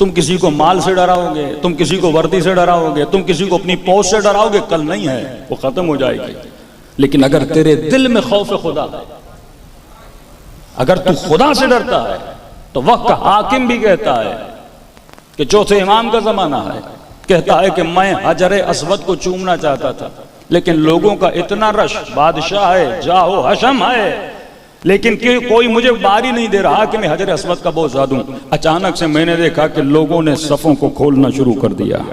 तुम किसी को माल से डराओगे, तुम किसी को वर्दी से डराओगे, तुम किसी को अपनी पौध से डराओगे, कल नहीं है, वो खत्म हो जाएगी। लेकिन अगर तेरे दिल में खौफ खुदा है, अगर तू खुदा से डरता है, तो वक्त हाकिम भी कहता है कि चौथे इमाम का जमाना है, कहता है कि मैं हजर अस्वद को चूमना चाहता था, लेकिन लोगों का इतना रश, बादशाह है, जाहो हशम है, लेकिन कोई मुझे बारी नहीं दे रहा कि मैं हजर अस्वद का बोझा दूं। अचानक से मैंने देखा कि लोगों ने सफों को खोलना शुरू कर दिया।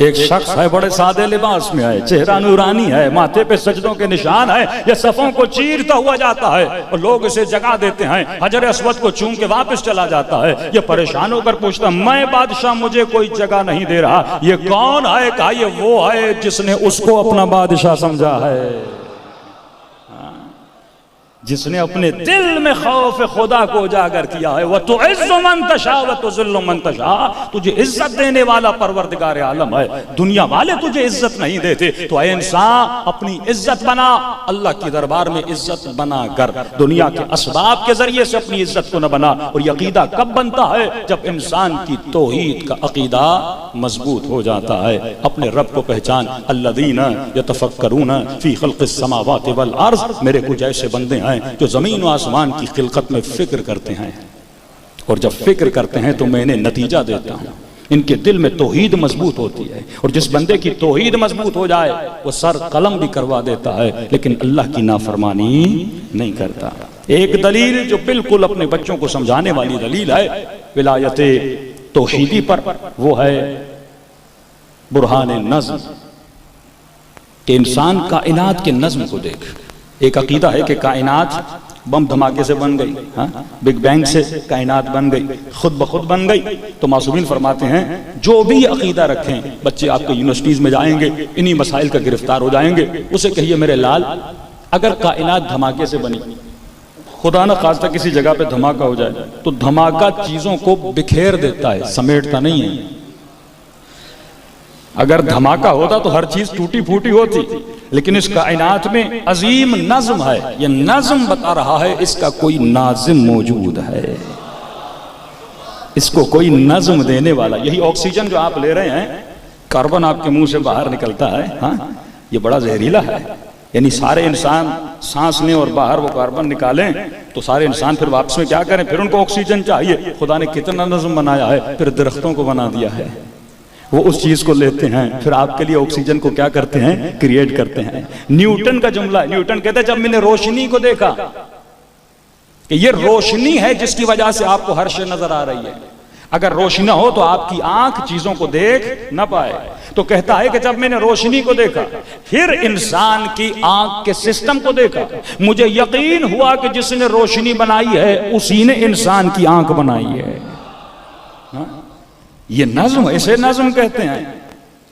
एक शख्स है, बड़े सादे लिबास में है, चेहरा नूरानी है, माथे पे सजदों के निशान है, ये सफों को चीरता हुआ जाता है और लोग इसे जगा देते हैं, हजर अस्वद को चूम के वापस चला जाता है। ये परेशान होकर पूछता, मैं बादशाह, मुझे कोई जगह नहीं दे रहा, ये कौन है? कहा, ये वो है जिसने उसको अपना बादशाह समझा है, जिसने अपने दिल में खौफ खुदा को उजागर किया है। वह तो इज़्ज़ु मन तशा व तुज़िल्लु मन तशा, तुझे इज्जत देने वाला परवरदिगार आलम है, दुनिया वाले तुझे इज्जत नहीं देते। तो ऐ इंसान, अपनी इज्जत बना, अल्लाह के दरबार में इज्जत बना कर, दुनिया के असबाब के जरिए से अपनी इज्जत को न बना। और ये अकीदा कब बनता है? जब इंसान की तौहीद का अकीदा मजबूत हो जाता है। अपने रब को पहचान, अल्लज़ीना यतफक्करूना फी खल्क़िस समावाति वल अर्ज़, मेरे कुछ ऐसे बंदे हैं जो जमीन व आसमान की खिलकत में फिक्र करते हैं, और जब फिक्र करते हैं तो मैं इन्हें नतीजा देता हूं। इनके दिल में तौहीद मजबूत होती है, और जिस बंदे की तौहीद मजबूत हो जाए वो सर कलम भी करवा देता है, लेकिन अल्लाह की नाफरमानी नहीं करता। एक दलील जो बिल्कुल अपने बच्चों को समझाने वाली दलील है विलायते तौहीदी पर, वो है बुरहान नज़्म, कि इंसान कायनात के नज़्म को देख। एक अकीदा है कि कायनात बम धमाके से बन गई, हाँ, बिग बैंग से कायनात बन गई, खुद ब खुद बन गई। तो मासूमीन फरमाते हैं, जो भी अकीदा रखें, बच्चे आपके यूनिवर्सिटीज में जाएंगे, इन्हीं मसाइल का गिरफ्तार हो जाएंगे, उसे कहिए मेरे लाल, अगर कायनात धमाके से बनी, खुदा न खास्ता किसी जगह पे धमाका हो जाए, तो धमाका चीजों को बिखेर देता है, समेटता नहीं है। अगर धमाका होता तो हर चीज टूटी फूटी होती, लेकिन इस कायनात में अजीम नज़्म है। यह नज़्म बता रहा है इसका कोई नाज़िम मौजूद है, इसको कोई नज़्म देने वाला। यही ऑक्सीजन जो आप ले रहे हैं, कार्बन आपके मुंह से बाहर निकलता है, हाँ, ये बड़ा जहरीला है। यानी सारे इंसान सांस लें और बाहर वो कार्बन निकालें, तो सारे इंसान फिर वापस में क्या करें? फिर उनको ऑक्सीजन चाहिए। खुदा ने कितना नज़्म बनाया है, फिर दरख्तों को बना दिया है, वो उस चीज को लेते हैं, फिर आपके लिए ऑक्सीजन को क्या करते हैं? क्रिएट करते हैं। न्यूटन का जुमला है, न्यूटन कहते हैं, जब मैंने रोशनी को देखा कि ये रोशनी है जिसकी वजह से आपको हर शय नजर आ रही है, अगर रोशनी हो तो आपकी आंख चीजों को देख न पाए। तो कहता है कि जब मैंने रोशनी को देखा, फिर इंसान की आंख के सिस्टम को देखा, मुझे यकीन हुआ कि जिसने रोशनी बनाई है उसी ने इंसान की आंख बनाई है। हाँ? ये नज़्म, इसे नज़्म कहते हैं।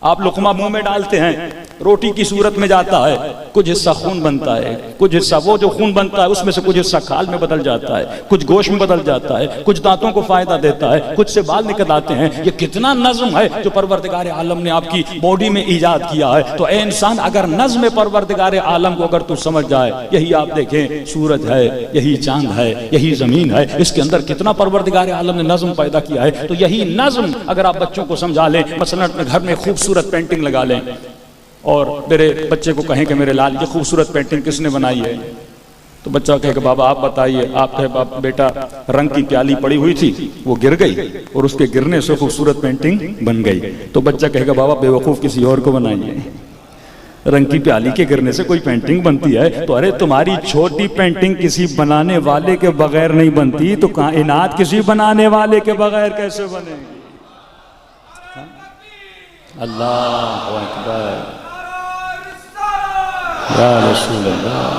आप लुक़मा मुंह में डालते हैं, रोटी की सूरत में जाता है, कुछ हिस्सा खून बनता है, कुछ हिस्सा वो जो खून बनता है उसमें से कुछ हिस्सा खाल में बदल जाता है, कुछ गोश्त में बदल जाता है, कुछ दांतों को फायदा देता है, कुछ से बाल निकल आते हैं। ये कितना नज़्म है जो परवरदिगार आलम ने आपकी बॉडी में ईजाद किया है। तो ए इंसान, अगर नज़्म परवरदिगार आलम को अगर तू समझ जाए, यही आप देखें सूरज है, यही चांद है, यही जमीन है, इसके अंदर कितना परवरदिगार आलम ने नज़्म पैदा किया है। तो यही नज़्म अगर आप बच्चों को समझा लें, मसलन अपने घर में खूबसूरत पेंटिंग लगा लें और मेरे बच्चे को कहें कि मेरे लाल ये खूबसूरत पेंटिंग किसने बनाई है, तो बच्चा कहे कि बाबा आप बताइए। आप कहे बेटा रंग की प्याली पड़ी हुई थी, वो गिर गई और उसके गिरने से खूबसूरत पेंटिंग बन गई। तो बच्चा कहेगा बाबा बेवकूफ़ किसी और को बनाइए, रंग की प्याली के गिरने से कोई पेंटिंग बनती है? तो अरे तुम्हारी छोटी पेंटिंग किसी बनाने वाले के बगैर नहीं बनती, तो कायनात किसी बनाने वाले के बगैर कैसे बनेगी? अल्लाहु अकबर, या रसूल अल्लाह।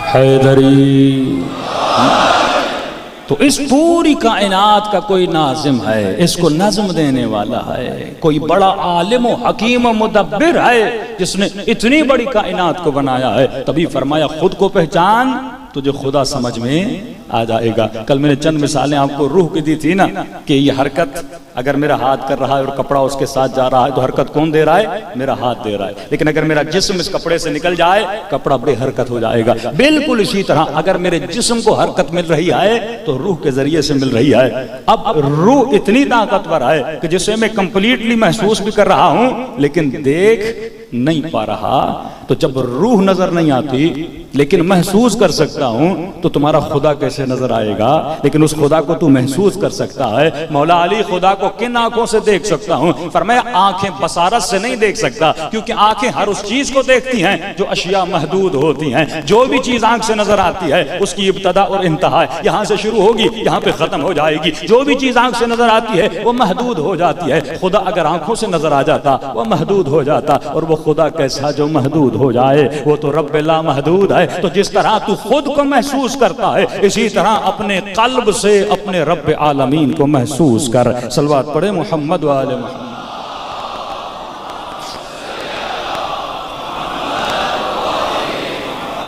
हैदरी। तो इस पूरी कायनात का कोई नाज़िम है, इसको नज़्म देने वाला है, कोई बड़ा आलिम व हकीम व मुदब्बिर है जिसने इतनी बड़ी कायनात को बनाया है। तभी फरमाया खुद को पहचान, तुझे खुदा समझ में आ जाएगा। कल मैंने चंद मिसालें आपको रूह की दी थी ना, कि ये हरकत अगर मेरा हाथ कर रहा है और कपड़ा उसके साथ जा रहा है तो हरकत कौन दे रहा है? मेरा हाथ दे रहा है। लेकिन अगर मेरा जिस्म इस कपड़े से निकल जाए, कपड़ा बेहरकत हो जाएगा। बिल्कुल इसी तरह अगर मेरे जिस्म को हरकत मिल रही है तो रूह के जरिए से मिल रही है। अब रूह इतनी ताकतवर है कि जिसे मैं कंप्लीटली महसूस भी कर रहा हूं लेकिन देख नहीं पा रहा। तो जब रूह नजर नहीं आती लेकिन महसूस कर सकता हूं तो तुम्हारा खुदा कैसे नजर आएगा? लेकिन उस खुदा को तू महसूस कर सकता है। मौला अली खुदा को किन आंखों से देख सकता हूं? फरमाया आंखें बसारत से नहीं देख सकता, क्योंकि आंखें हर उस चीज को देखती हैं जो अशिया महदूद होती हैं। जो भी चीज आंख से नजर आती है उसकी इब्तदा और इंतहा यहां से शुरू होगी, यहां पे खत्म हो जाएगी। जो भी चीज आंख से नजर आती है वो महदूद हो जाती है। खुदा अगर आंखों से नजर आ जाता वो महदूद हो जाता। और वो खुदा कैसा जो महदूद हो जाए? वो तो रब ला महदूद है। तो जिस तरह तू खुद को महसूस करता है, इसी तरह अपने कल्ब से अपने रब आलमीन को महसूस कर। सलवात पढ़े मोहम्मद व आले मोहम्मद।